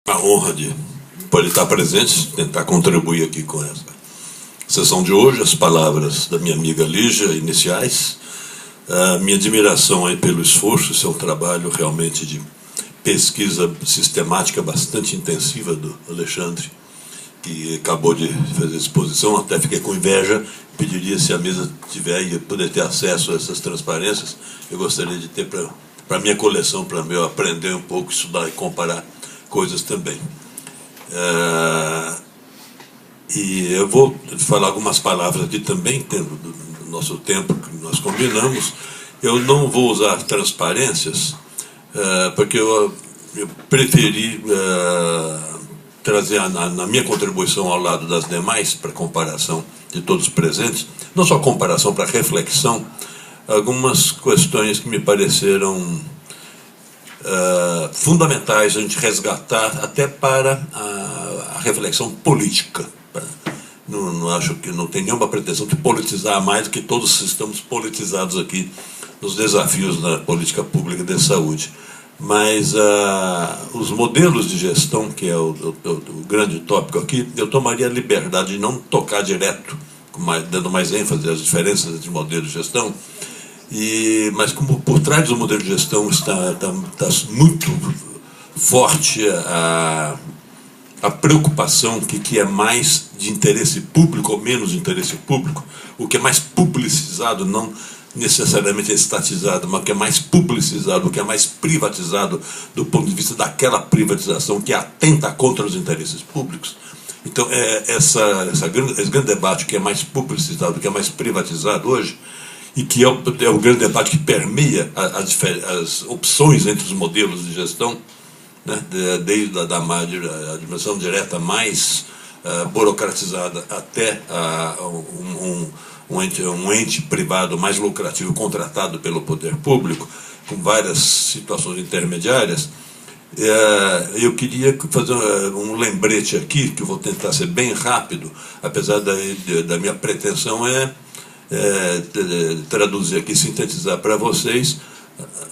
A honra de poder estar presente, tentar contribuir aqui com essa sessão de hoje. As palavras da minha amiga Lígia, iniciais, a minha admiração aí pelo esforço, seu trabalho realmente de pesquisa sistemática bastante intensiva do Alexandre, que acabou de fazer exposição. Até fiquei com inveja, pediria, se a mesa tiver e poder ter acesso a essas transparências, eu gostaria de ter para a minha coleção, para eu aprender um pouco, estudar e comparar coisas também. E eu vou falar algumas palavras aqui também, tendo do nosso tempo que nós combinamos. Eu não vou usar transparências, porque eu preferi trazer na minha contribuição ao lado das demais, para comparação de todos os presentes, não só comparação, para reflexão, algumas questões que me pareceram fundamentais a gente resgatar até para a reflexão política. Não acho que não tem nenhuma pretensão de politizar mais do que todos estamos politizados aqui nos desafios da política pública de saúde. Mas os modelos de gestão, que é o grande tópico aqui, eu tomaria a liberdade de não tocar direto, dando mais ênfase às diferenças entre modelos de gestão. Mas como por trás do modelo de gestão está muito forte a preocupação que é mais de interesse público ou menos de interesse público, o que é mais publicizado, não necessariamente estatizado, mas o que é mais publicizado, o que é mais privatizado do ponto de vista daquela privatização que atenta contra os interesses públicos. Então, esse grande debate que é mais publicizado, que é mais privatizado hoje, e que é o grande debate que permeia as opções entre os modelos de gestão, né, desde a administração direta mais burocratizada até um ente privado mais lucrativo contratado pelo poder público, com várias situações intermediárias. Eu queria fazer um lembrete aqui, que eu vou tentar ser bem rápido, apesar da minha pretensão traduzir aqui, sintetizar para vocês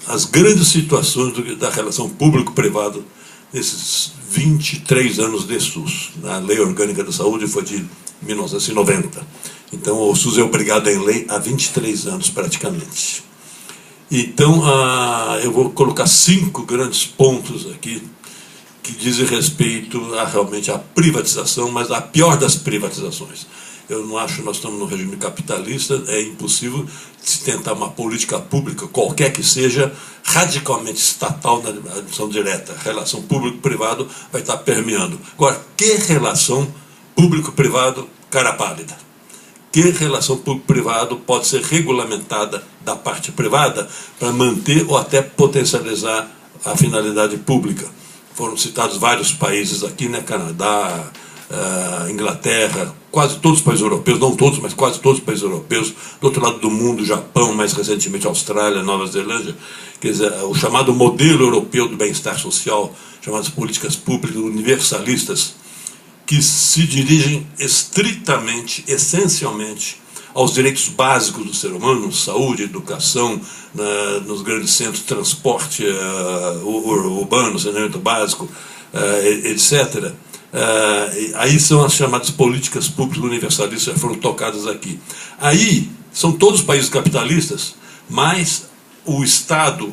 as grandes situações da relação público-privado nesses 23 anos de SUS. A Lei Orgânica da Saúde foi de 1990. Então, o SUS é obrigado em lei há 23 anos, praticamente. Então, eu vou colocar 5 grandes pontos aqui que dizem respeito realmente à privatização, mas a pior das privatizações. Eu não acho que nós estamos no regime capitalista, é impossível se tentar uma política pública, qualquer que seja, radicalmente estatal na administração direta. A relação público-privado vai estar permeando. Agora, que relação público-privado cara pálida? Que relação público-privado pode ser regulamentada da parte privada para manter ou até potencializar a finalidade pública? Foram citados vários países aqui, né? Canadá, Inglaterra, quase todos os países europeus, não todos, mas quase todos os países europeus, do outro lado do mundo, Japão, mais recentemente Austrália, Nova Zelândia, quer dizer, o chamado modelo europeu do bem-estar social, chamadas políticas públicas universalistas, que se dirigem estritamente, essencialmente, aos direitos básicos do ser humano, saúde, educação, nos grandes centros de transporte urbano, saneamento básico, etc., aí são as chamadas políticas públicas universalistas que foram tocadas aqui. Aí são todos países capitalistas, mas o Estado,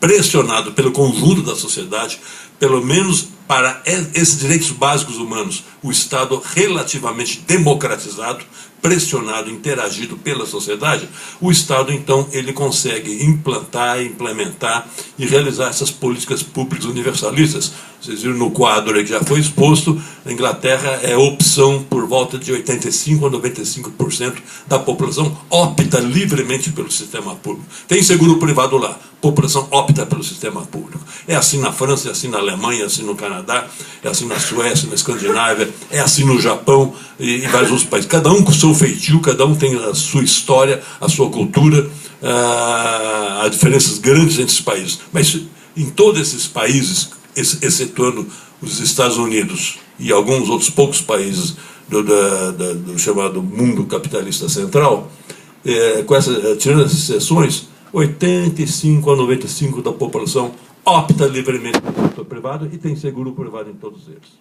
pressionado pelo conjunto da sociedade, pelo menos para esses direitos básicos humanos, o Estado relativamente democratizado, pressionado, interagido pela sociedade, o Estado, então, ele consegue implementar e realizar essas políticas públicas universalistas. Vocês viram no quadro aí que já foi exposto, a Inglaterra é opção por volta de 85% a 95% da população opta livremente pelo sistema público. Tem seguro privado lá, a população opta pelo sistema público. É assim na França, é assim na Alemanha, é assim no Canadá, é assim na Suécia, na Escandinávia, é assim no Japão e vários outros países. Cada um com o seu feitio, cada um tem a sua história, a sua cultura, há diferenças grandes entre os países. Mas em todos esses países, excetuando os Estados Unidos e alguns outros poucos países do chamado mundo capitalista central, tirando essas exceções, 85% a 95% da população opta livremente pelo setor privado e tem seguro privado em todos eles.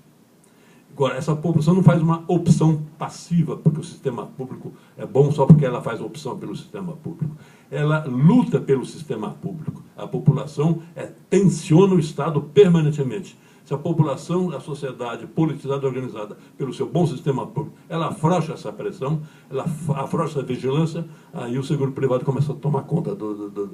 Agora, essa população não faz uma opção passiva, porque o sistema público é bom só porque ela faz opção pelo sistema público. Ela luta pelo sistema público. A população tensiona o Estado permanentemente. Se a população, a sociedade politizada e organizada pelo seu bom sistema público, ela afrouxa essa pressão, ela afrouxa a vigilância, aí o seguro privado começa a tomar conta do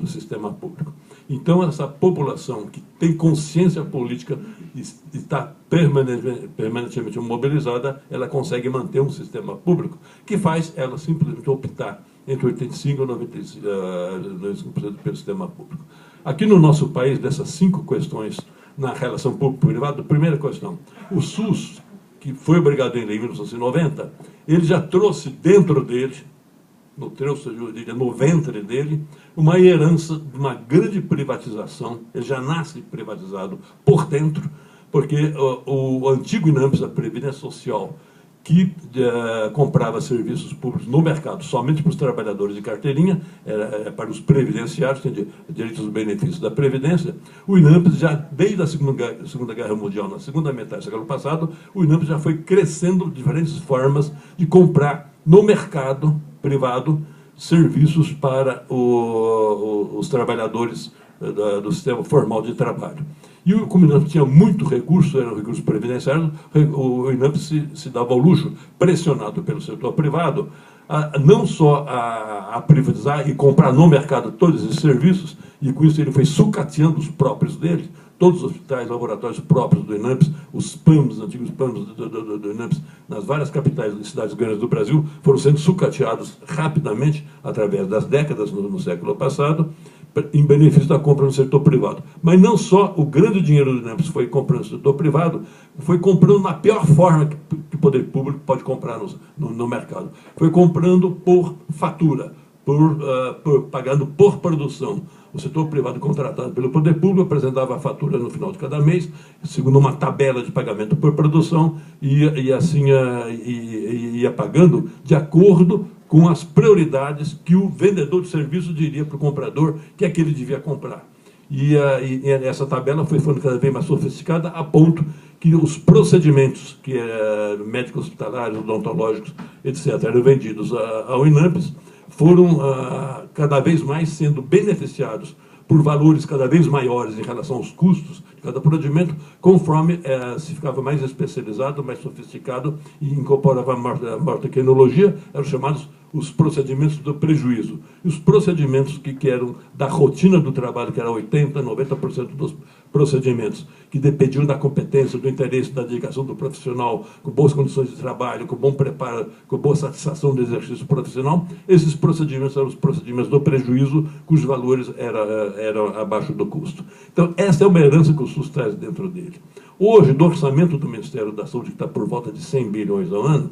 sistema público. Então, essa população que tem consciência política e está permanentemente mobilizada, ela consegue manter um sistema público que faz ela simplesmente optar entre 85% e 95% pelo sistema público. Aqui no nosso país, dessas 5 questões na relação público-privado, primeira questão, o SUS, que foi obrigado em lei em 1990, ele já trouxe dentro dele, no ventre dele, uma herança de uma grande privatização. Ele já nasce privatizado por dentro, porque o antigo INAMPS, a Previdência Social, que comprava serviços públicos no mercado somente para os trabalhadores de carteirinha, para os previdenciários, que têm direitos aos benefícios da Previdência. O INAMPS, já desde a Segunda Guerra Mundial, na segunda metade do século passado, o INAMPS já foi crescendo diferentes formas de comprar no mercado privado serviços para os trabalhadores do sistema formal de trabalho. E como o INAMPS tinha muito recurso, eram recursos previdenciários, o INAMPS se dava ao luxo, pressionado pelo setor privado, não só a privatizar e comprar no mercado todos esses serviços, e com isso ele foi sucateando os próprios dele, todos os hospitais, laboratórios próprios do INAMPS, os PAMs, os antigos PAMs do INAMPS, nas várias capitais e cidades grandes do Brasil, foram sendo sucateados rapidamente, através das décadas no século passado, em benefício da compra no setor privado. Mas não só o grande dinheiro do INAMPS foi comprando no setor privado, foi comprando na pior forma que o poder público pode comprar no mercado. Foi comprando por fatura, pagando por produção. O setor privado contratado pelo poder público apresentava a fatura no final de cada mês, segundo uma tabela de pagamento por produção, e assim ia pagando de acordo com as prioridades que o vendedor de serviço diria para o comprador que é que ele devia comprar. E essa tabela foi ficando cada vez mais sofisticada, a ponto que os procedimentos que médicos hospitalares, odontológicos, etc., eram vendidos ao INAMPS, foram cada vez mais sendo beneficiados por valores cada vez maiores em relação aos custos de cada procedimento, conforme se ficava mais especializado, mais sofisticado e incorporava a maior tecnologia, eram chamados os procedimentos do prejuízo. E os procedimentos que eram da rotina do trabalho, que era 80%, 90% dos procedimentos, que dependiam da competência, do interesse, da dedicação do profissional, com boas condições de trabalho, com bom preparo, com boa satisfação do exercício profissional, esses procedimentos eram os procedimentos do prejuízo, cujos valores eram abaixo do custo. Então, essa é uma herança que o SUS traz dentro dele. Hoje, do orçamento do Ministério da Saúde, que está por volta de 100 bilhões ao ano,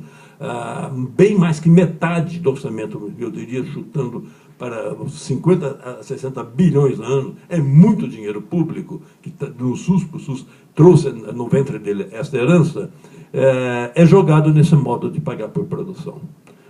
bem mais que metade do orçamento, eu diria, chutando para 50 a 60 bilhões ao ano, é muito dinheiro público que do SUS, o SUS trouxe no ventre dele esta herança, é jogado nesse modo de pagar por produção.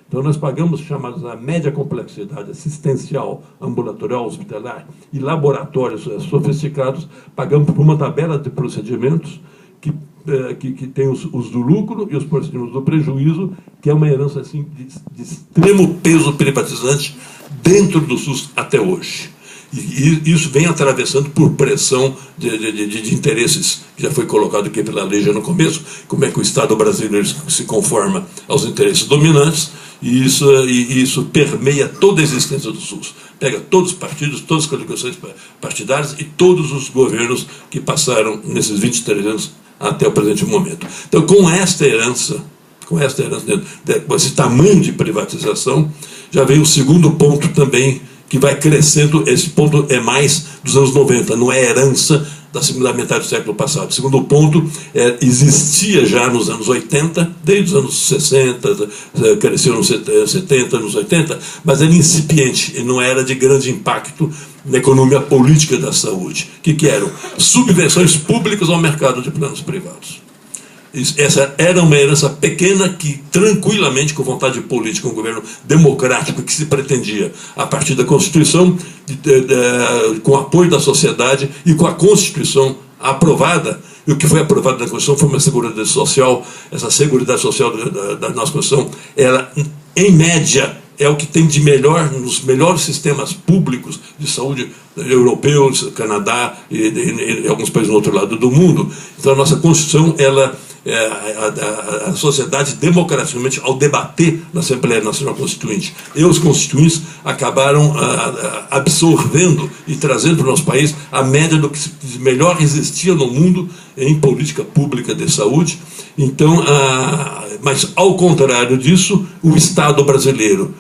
Então, nós pagamos chamados a média complexidade assistencial, ambulatorial, hospitalar e laboratórios sofisticados, pagamos por uma tabela de procedimentos que tem os do lucro e os procedimentos do prejuízo, que é uma herança assim, de extremo peso privatizante dentro do SUS até hoje. E isso vem atravessando por pressão de interesses, que já foi colocado aqui pela lei já no começo, como é que o Estado brasileiro se conforma aos interesses dominantes, e isso permeia toda a existência do SUS. Pega todos os partidos, todas as coligações partidárias e todos os governos que passaram nesses 23 anos até o presente momento. Então, com esta herança, com esse tamanho de privatização, já vem o segundo ponto também, que vai crescendo. Esse ponto é mais dos anos 90, não é herança da segunda metade do século passado. O segundo ponto existia já nos anos 80, desde os anos 60, cresceu nos 70, nos 80, mas era incipiente e não era de grande impacto na economia política da saúde. Que eram subvenções públicas ao mercado de planos privados. Essa era uma herança pequena que, tranquilamente, com vontade política, um governo democrático que se pretendia, a partir da Constituição, com o apoio da sociedade e com a Constituição aprovada. E o que foi aprovado na Constituição foi uma Seguridade Social. Essa Seguridade Social da nossa Constituição, ela, em média, é o que tem de melhor nos melhores sistemas públicos de saúde europeus, Canadá e alguns países no outro lado do mundo. Então, a nossa Constituição, ela, a sociedade, democraticamente, ao debater na Assembleia Nacional Constituinte, e os constituintes acabaram absorvendo e trazendo para o nosso país a média do que melhor existia no mundo em política pública de saúde. Então, mas, ao contrário disso, o Estado brasileiro,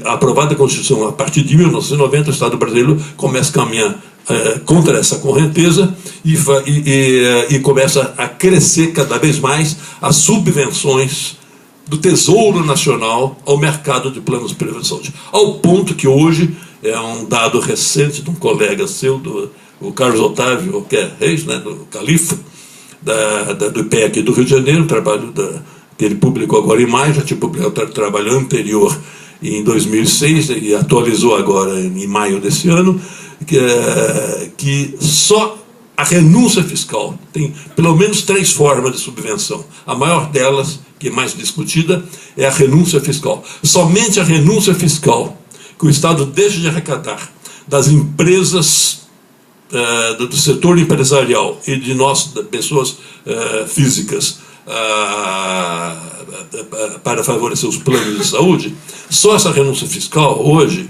aprovada a Constituição a partir de 1990, o Estado brasileiro começa a caminhar contra essa correnteza e começa a crescer cada vez mais as subvenções do Tesouro Nacional ao mercado de planos privados de saúde. Ao ponto que hoje, é um dado recente de um colega seu, o Carlos Otávio, que é Reis, né, do Califa, do IPE aqui do Rio de Janeiro, trabalho que ele publicou agora em maio, já tinha publicado o trabalho anterior em 2006 e atualizou agora em maio desse ano, que só a renúncia fiscal tem pelo menos 3 formas de subvenção. A maior delas, que é mais discutida, é a renúncia fiscal. Somente a renúncia fiscal que o Estado deixa de arrecadar das empresas, do setor empresarial e de nós, pessoas físicas, para favorecer os planos de saúde, só essa renúncia fiscal, hoje,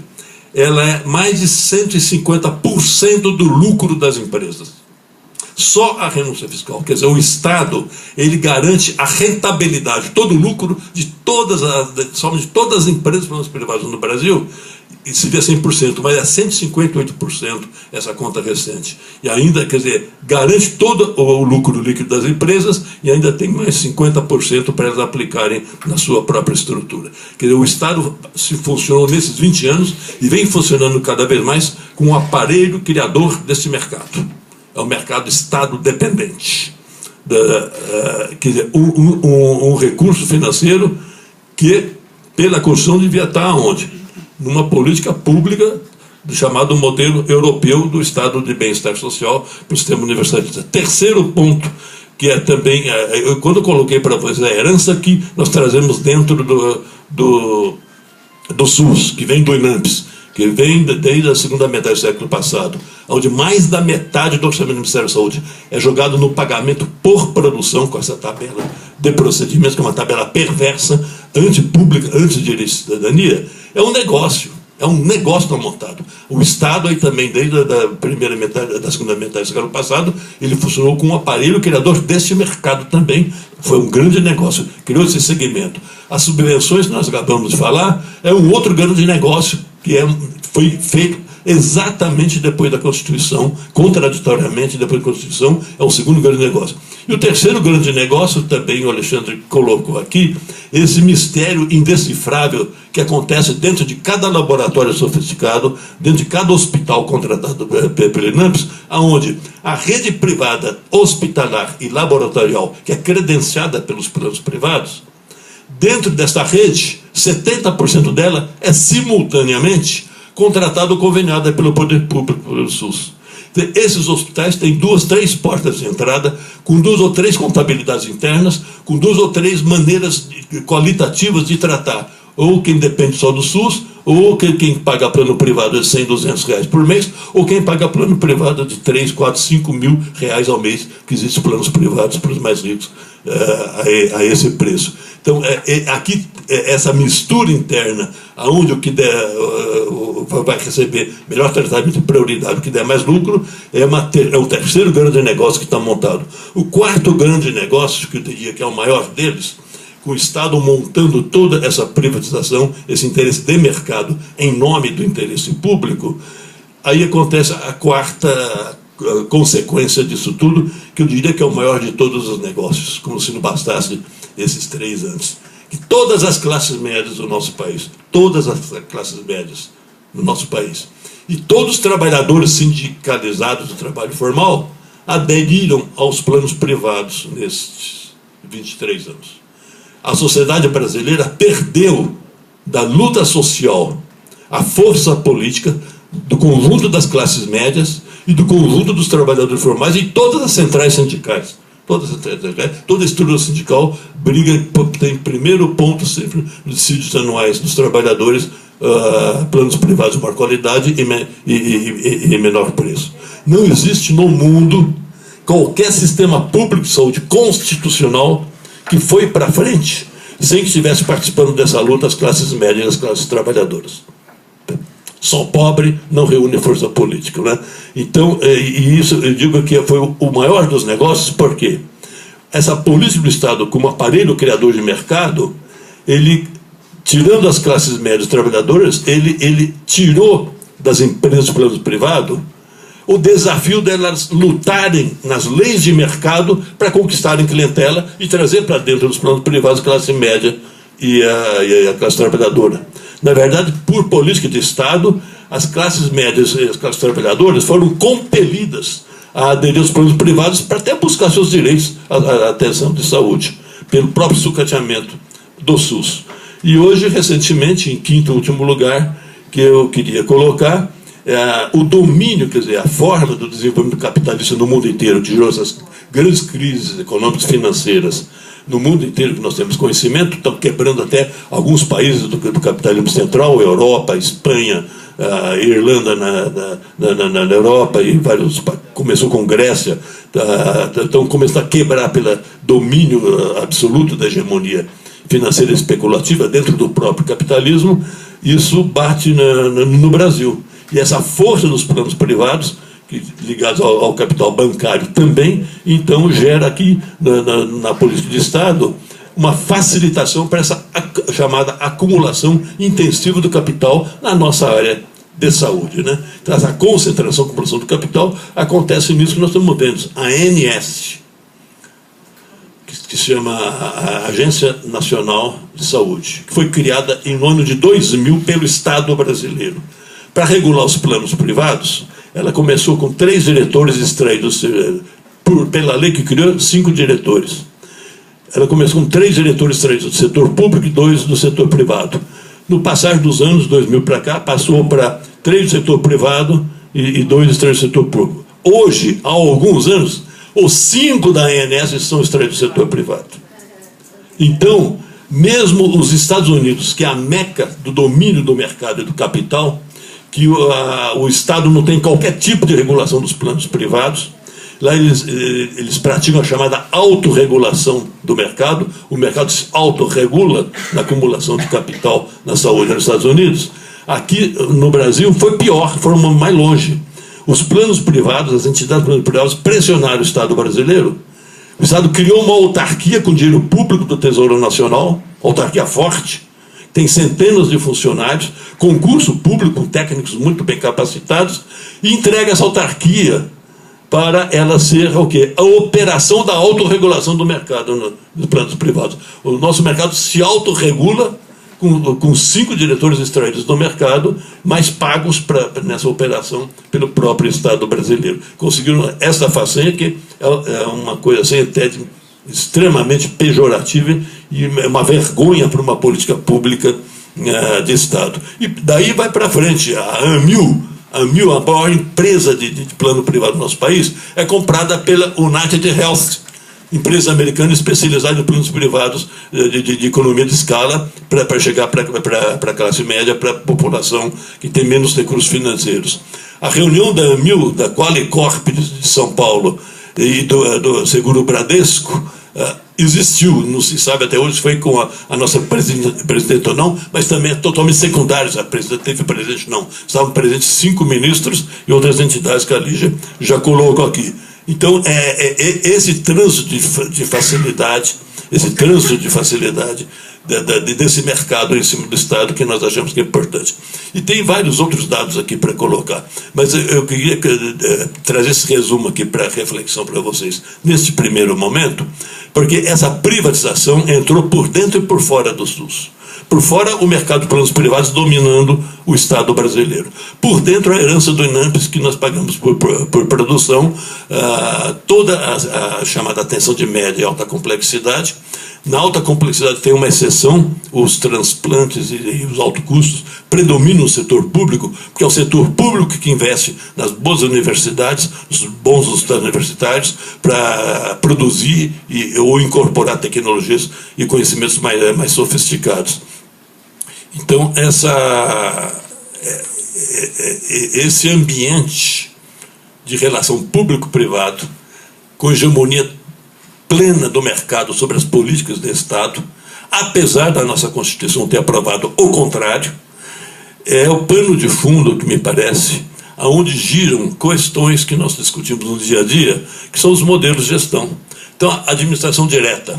ela é mais de 150% do lucro das empresas. Só a renúncia fiscal. Quer dizer, o Estado, ele garante a rentabilidade, todo o lucro de todas as empresas privadas no Brasil, e seria 100%, mas é 158% essa conta recente. E ainda, quer dizer, garante todo o lucro líquido das empresas e ainda tem mais 50% para elas aplicarem na sua própria estrutura. Quer dizer, o Estado se funcionou nesses 20 anos e vem funcionando cada vez mais com o aparelho criador desse mercado. É um mercado Estado dependente. Quer dizer, um recurso financeiro que, pela Constituição, devia estar onde? Numa política pública do chamado modelo europeu do Estado de bem-estar social para o sistema universalista. Terceiro ponto, que é também, quando eu coloquei para vocês a herança que nós trazemos dentro do SUS, que vem do INAMPS, que vem desde a segunda metade do século passado, onde mais da metade do orçamento do Ministério da Saúde é jogado no pagamento por produção, com essa tabela de procedimentos, que é uma tabela perversa, antipública, antidireito de cidadania, é um negócio não montado. O Estado aí também, desde a primeira metade, da segunda metade do século passado, ele funcionou com um aparelho criador desse mercado também. Foi um grande negócio, criou esse segmento. As subvenções que nós acabamos de falar é um outro grande negócio que foi feito exatamente depois da Constituição, contraditoriamente depois da Constituição, é o segundo grande negócio. E o terceiro grande negócio, também o Alexandre colocou aqui, esse mistério indecifrável que acontece dentro de cada laboratório sofisticado, dentro de cada hospital contratado pelo INAMPS, onde a rede privada hospitalar e laboratorial, que é credenciada pelos planos privados, dentro dessa rede, 70% dela é simultaneamente contratada ou conveniada pelo poder público, pelo SUS. Esses hospitais têm 2, 3 portas de entrada, com 2 ou 3 contabilidades internas, com 2 ou 3 maneiras qualitativas de tratar, ou quem depende só do SUS, ou quem paga plano privado de 100, 200 reais por mês, ou quem paga plano privado de 3, 4, 5 mil reais ao mês, que existem planos privados para os mais ricos a esse preço. Então, aqui, essa mistura interna, onde o que der vai receber melhor tratamento e prioridade, o que der mais lucro, é o terceiro grande negócio que está montado. O quarto grande negócio, que eu diria que é o maior deles, com o Estado montando toda essa privatização, esse interesse de mercado em nome do interesse público, aí acontece a quarta consequência disso tudo, que eu diria que é o maior de todos os negócios, como se não bastasse esses 3 antes. Que todas as classes médias do nosso país, todas as classes médias do nosso país, e todos os trabalhadores sindicalizados do trabalho formal aderiram aos planos privados 23 anos. A sociedade brasileira perdeu da luta social a força política do conjunto das classes médias e do conjunto dos trabalhadores formais e todas as centrais sindicais. Toda a estrutura sindical briga, tem primeiro ponto sempre nos dissídios anuais dos trabalhadores, planos privados de maior qualidade e menor preço. Não existe no mundo qualquer sistema público de saúde constitucional que foi para frente sem que estivesse participando dessa luta as classes médias e as classes trabalhadoras. Só pobre não reúne força política, né? Então, e isso eu digo que foi o maior dos negócios, porque essa política do Estado como aparelho criador de mercado, ele, tirando as classes médias trabalhadoras, ele tirou das empresas de plano privado o desafio delas lutarem nas leis de mercado para conquistarem clientela e trazer para dentro dos planos privados a classe média e a classe trabalhadora. Na verdade, por política de Estado, as classes médias e as classes trabalhadoras foram compelidas a aderir aos planos privados para até buscar seus direitos à atenção de saúde, pelo próprio sucateamento do SUS. E hoje, recentemente, em quinto e último lugar, que eu queria colocar, o domínio, quer dizer, a forma do desenvolvimento capitalista no mundo inteiro, que gerou essas grandes crises econômicas e financeiras no mundo inteiro que nós temos conhecimento, estão quebrando até alguns países do capitalismo central, Europa, Espanha, Irlanda na Europa, e vários, começou com Grécia, estão começando a quebrar pelo domínio absoluto da hegemonia financeira especulativa dentro do próprio capitalismo. Isso bate no Brasil. E essa força dos planos privados, ligados ao capital bancário também, então gera aqui, na política de Estado, uma facilitação para essa chamada acumulação intensiva do capital na nossa área de saúde, né? Então, essa concentração, acumulação do capital, acontece nisso que nós estamos vendo. A ANS, que se chama a Agência Nacional de Saúde, que foi criada em ano de 2000 pelo Estado brasileiro. Para regular os planos privados, ela começou com 3 diretores extraídos pela lei que criou 5 diretores. Ela começou com 3 diretores extraídos do setor público e 2 do setor privado. No passar dos anos, 2000 para cá, passou para 3 do setor privado e 2 extraídos do setor público. Hoje, há alguns anos, os 5 da ANS são extraídos do setor privado. Então, mesmo os Estados Unidos, que é a meca do domínio do mercado e do capital, que o Estado não tem qualquer tipo de regulação dos planos privados. Lá eles praticam a chamada autorregulação do mercado. O mercado se autorregula na acumulação de capital na saúde nos Estados Unidos. Aqui no Brasil foi pior, foram mais longe. Os planos privados, as entidades planos privados pressionaram o Estado brasileiro. O Estado criou uma autarquia com dinheiro público do Tesouro Nacional, autarquia forte, tem centenas de funcionários, concurso público com técnicos muito bem capacitados, e entrega essa autarquia para ela ser o quê? A operação da autorregulação do mercado nos planos privados. O nosso mercado se autorregula com 5 diretores extraídos do mercado, mas pagos nessa operação pelo próprio Estado brasileiro. Conseguiram essa façanha, que é uma coisa assim, até extremamente pejorativa e uma vergonha para uma política pública de Estado. E daí vai para frente. A AMIL, a maior empresa de plano privado do nosso país, é comprada pela United Health, empresa americana especializada em planos privados de economia de escala, para chegar para a classe média, para a população que tem menos recursos financeiros. A reunião da AMIL, da Qualicorp de São Paulo, e do Seguro Bradesco, existiu, não se sabe até hoje se foi com a nossa presidente ou não, mas também é totalmente secundário, a presidente teve presente, não. Estavam presentes 5 ministros e outras entidades que a Lígia já colocou aqui. Então, esse trânsito de facilidade, desse mercado em cima do Estado, que nós achamos que é importante. E tem vários outros dados aqui para colocar, mas eu queria trazer esse resumo aqui para reflexão para vocês, neste primeiro momento, porque essa privatização entrou por dentro e por fora do SUS. Por fora, o mercado de planos privados dominando o Estado brasileiro. Por dentro, a herança do INAMPS, que nós pagamos por produção, toda a chamada atenção de média e alta complexidade. Na alta complexidade tem uma exceção, os transplantes e os altos custos predominam no setor público, porque é o setor público que investe nas boas universidades, nos bons resultados universitários, para produzir ou incorporar tecnologias e conhecimentos mais sofisticados. Então, esse ambiente de relação público-privado, com hegemonia plena do mercado sobre as políticas do Estado, apesar da nossa Constituição ter aprovado o contrário, é o pano de fundo, que me parece, aonde giram questões que nós discutimos no dia a dia, que são os modelos de gestão. Então, a administração direta,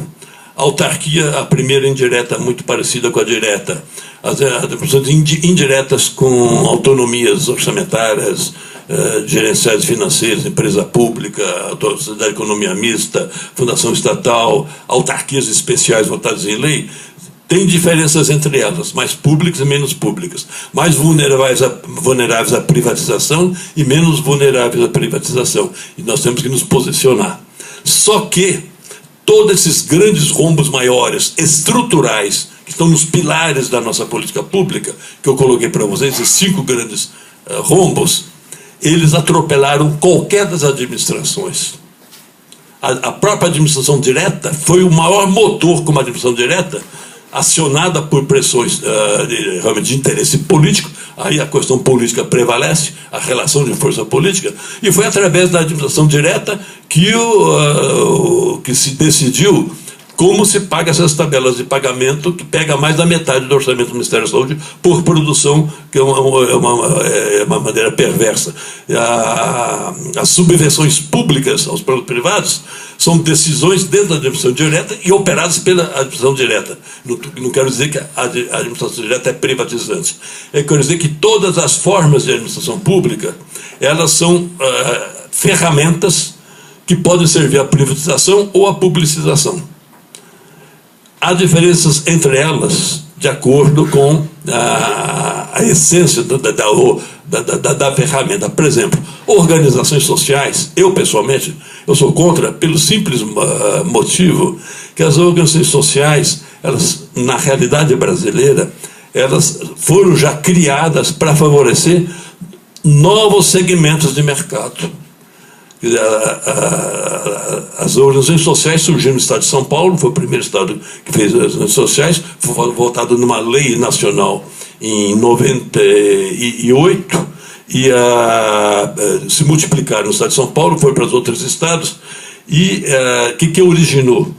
a autarquia, a primeira indireta, muito parecida com a direta, as administrações indiretas com autonomias orçamentárias, gerenciais financeiras, empresa pública, sociedade de economia mista, fundação estatal, autarquias especiais votadas em lei, tem diferenças entre elas, mais públicas e menos públicas, mais vulneráveis à privatização e menos vulneráveis à privatização. E nós temos que nos posicionar. Só que todos esses grandes rombos maiores, estruturais, que estão nos pilares da nossa política pública, que eu coloquei para vocês, esses 5 grandes rombos, eles atropelaram qualquer das administrações. A própria administração direta foi o maior motor, como administração direta, acionada por pressões realmente de interesse político. Aí a questão política prevalece, a relação de força política, e foi através da administração direta que se decidiu como se paga essas tabelas de pagamento, que pega mais da metade do orçamento do Ministério da Saúde por produção, que é uma maneira perversa. As subvenções públicas aos planos privados são decisões dentro da administração direta e operadas pela administração direta. Não quero dizer que a administração direta é privatizante. Eu quero dizer que todas as formas de administração pública, elas são ferramentas que podem servir à privatização ou à publicização. Há diferenças entre elas, de acordo com a essência da ferramenta. Por exemplo, organizações sociais, eu pessoalmente, eu sou contra, pelo simples motivo que as organizações sociais, elas, na realidade brasileira, elas foram já criadas para favorecer novos segmentos de mercado. As organizações sociais surgiram no estado de São Paulo, foi o primeiro estado que fez as organizações sociais, foi votado numa lei nacional em 98, e se multiplicaram no estado de São Paulo, foi para os outros estados, e o que originou?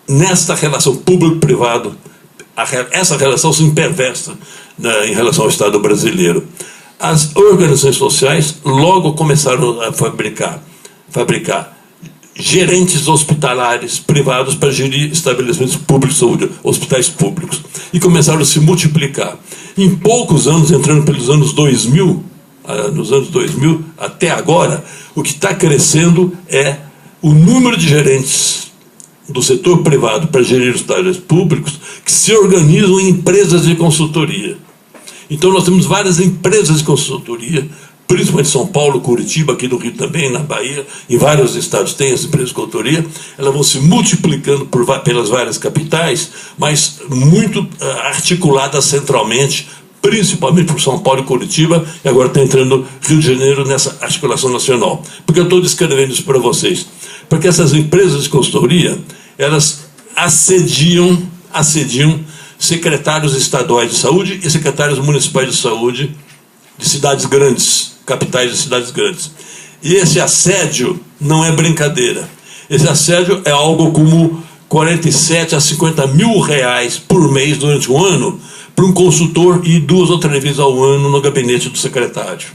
Nesta relação público-privado, essa relação se perversa em relação ao Estado brasileiro. As organizações sociais logo começaram a fabricar gerentes hospitalares privados para gerir estabelecimentos públicos de saúde, hospitais públicos, e começaram a se multiplicar. Em poucos anos, entrando pelos anos 2000, nos anos 2000 até agora, o que está crescendo é o número de gerentes do setor privado para gerir hospitais públicos que se organizam em empresas de consultoria. Então nós temos várias empresas de consultoria, principalmente em São Paulo, Curitiba, aqui no Rio também, na Bahia, em vários estados tem as empresas de consultoria, elas vão se multiplicando pelas várias capitais, mas muito articuladas centralmente, principalmente por São Paulo e Curitiba, e agora está entrando Rio de Janeiro nessa articulação nacional. Por que eu estou descrevendo isso para vocês? Porque essas empresas de consultoria, elas assediam secretários estaduais de saúde e secretários municipais de saúde de cidades grandes, capitais de cidades grandes. E esse assédio não é brincadeira. Esse assédio é algo como 47 a 50 mil reais por mês durante um ano para um consultor ir 2 ou 3 vezes ao ano no gabinete do secretário.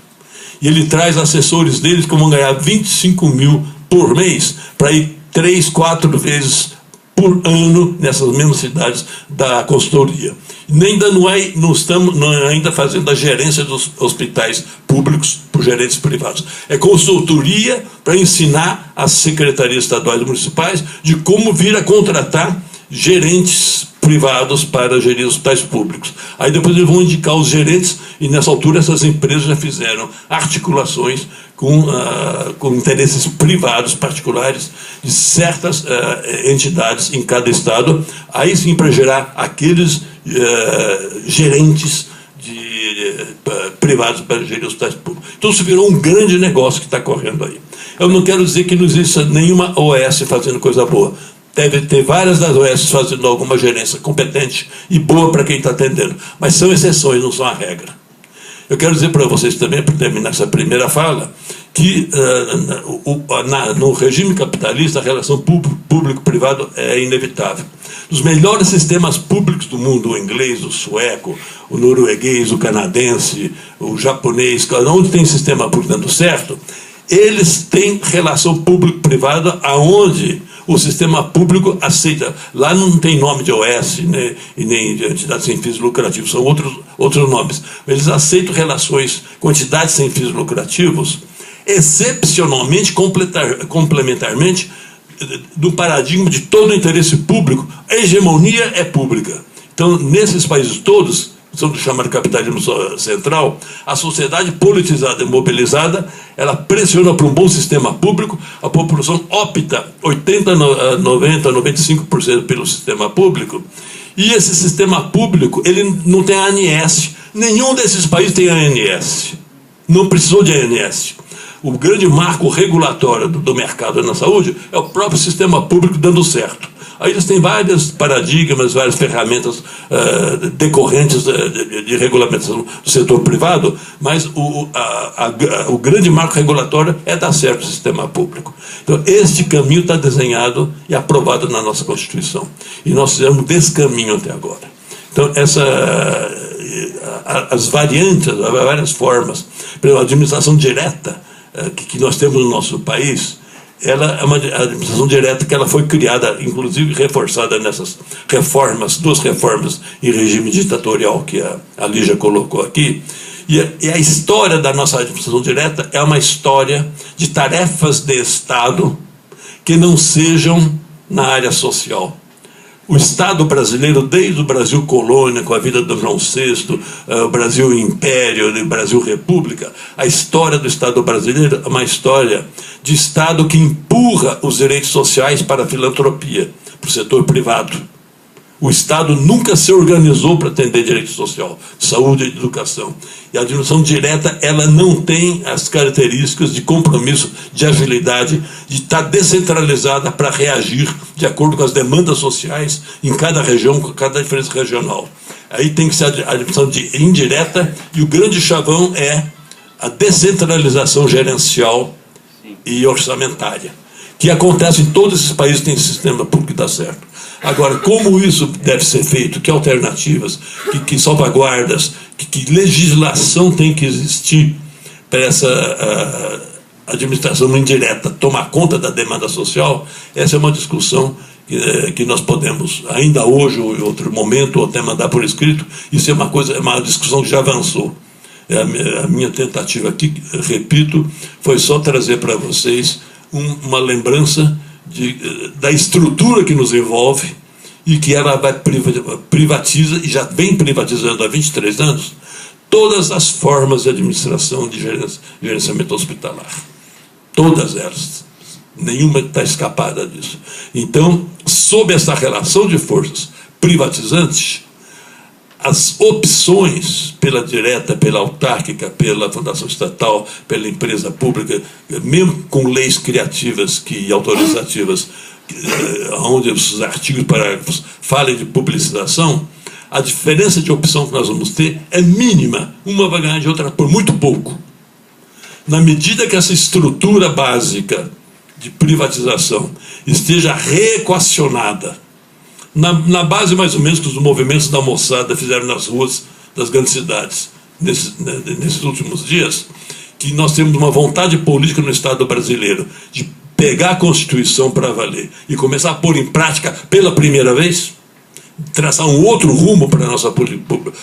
E ele traz assessores deles que vão ganhar 25 mil por mês para ir 3, 4 vezes por ano nessas mesmas cidades da consultoria. Ainda não estamos ainda fazendo a gerência dos hospitais públicos por gerentes privados. É consultoria para ensinar as secretarias estaduais e municipais de como vir a contratar gerentes privados para gerir hospitais públicos. Aí depois eles vão indicar os gerentes, e nessa altura essas empresas já fizeram articulações com interesses privados, particulares, de certas entidades em cada estado, aí sim para gerar aqueles gerentes privados para gerir hospitais públicos. Então isso virou um grande negócio que está correndo aí. Eu não quero dizer que não exista nenhuma OS fazendo coisa boa. Deve ter várias das OS fazendo alguma gerência competente e boa para quem está atendendo. Mas são exceções, não são a regra. Eu quero dizer para vocês também, para terminar essa primeira fala, que no regime capitalista a relação público-privado é inevitável. Os melhores sistemas públicos do mundo, o inglês, o sueco, o norueguês, o canadense, o japonês, onde tem sistema público dando certo, eles têm relação público-privada aonde o sistema público aceita. Lá não tem nome de OS, né, e nem de entidade sem fins lucrativos, são outros nomes. Eles aceitam relações com entidades sem fins lucrativos, excepcionalmente, complementarmente, do paradigma de todo o interesse público. A hegemonia é pública. Então, nesses países todos, são do chamado capitalismo central, a sociedade politizada e mobilizada, ela pressiona para um bom sistema público, a população opta 80%, 90%, 95% pelo sistema público, e esse sistema público, ele não tem ANS. Nenhum desses países tem ANS. Não precisou de ANS. O grande marco regulatório do mercado na saúde é o próprio sistema público dando certo. Aí eles têm vários paradigmas, várias ferramentas decorrentes de regulamentação do setor privado, mas o grande marco regulatório é dar certo o sistema público. Então, este caminho está desenhado e aprovado na nossa Constituição. E nós fizemos desse caminho até agora. Então, as variantes, as várias formas, pela administração direta que nós temos no nosso país, ela é uma administração direta que ela foi criada, inclusive reforçada nessas reformas, 2 reformas em regime ditatorial que a Lígia colocou aqui. E a história da nossa administração direta é uma história de tarefas de Estado que não sejam na área social. O Estado brasileiro, desde o Brasil colônia, com a vida do João VI, o Brasil império, o Brasil república, a história do Estado brasileiro é uma história de Estado que empurra os direitos sociais para a filantropia, para o setor privado. O Estado nunca se organizou para atender direito social, saúde e educação. E a administração direta, ela não tem as características de compromisso, de agilidade, de estar descentralizada para reagir de acordo com as demandas sociais em cada região, com cada diferença regional. Aí tem que ser a administração indireta, e o grande chavão é a descentralização gerencial e orçamentária, que acontece em todos esses países que têm sistema público que dá certo. Agora, como isso deve ser feito, que alternativas, que salvaguardas, que legislação tem que existir para essa administração indireta tomar conta da demanda social, essa é uma discussão que nós podemos, ainda hoje ou em outro momento, ou até mandar por escrito. Isso é uma discussão que já avançou. A minha tentativa aqui, repito, foi só trazer para vocês uma lembrança da estrutura que nos envolve e que ela vai privatiza, e já vem privatizando há 23 anos, todas as formas de administração de gerenciamento hospitalar. Todas elas. Nenhuma está escapada disso. Então, sob essa relação de forças privatizantes, as opções pela direta, pela autárquica, pela fundação estatal, pela empresa pública, mesmo com leis criativas e autorizativas, onde os artigos e parágrafos falem de publicização, a diferença de opção que nós vamos ter é mínima. Uma vai ganhar de outra por muito pouco. Na medida que essa estrutura básica de privatização esteja reequacionada, na base mais ou menos que os movimentos da moçada fizeram nas ruas das grandes cidades nesses últimos dias, que nós temos uma vontade política no Estado brasileiro de pegar a Constituição para valer e começar a pôr em prática pela primeira vez, traçar um outro rumo para a nossa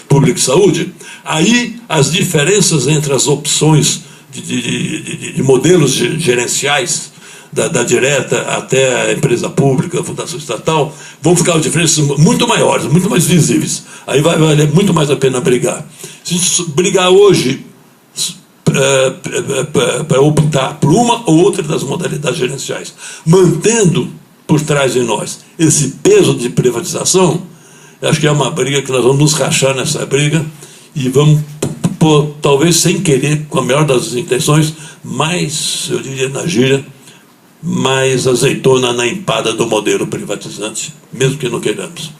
pública saúde. Aí as diferenças entre as opções de modelos gerenciais da direta até a empresa pública, a fundação estatal, vão ficar diferenças muito maiores, muito mais visíveis. Aí vai valer muito mais a pena brigar. Se a gente brigar hoje para optar por uma ou outra das modalidades gerenciais, mantendo por trás de nós esse peso de privatização, acho que é uma briga que nós vamos nos rachar nessa briga e vamos, talvez sem querer, com a melhor das intenções, mais, eu diria na gíria, mais azeitona na empada do modelo privatizante, mesmo que não queiramos.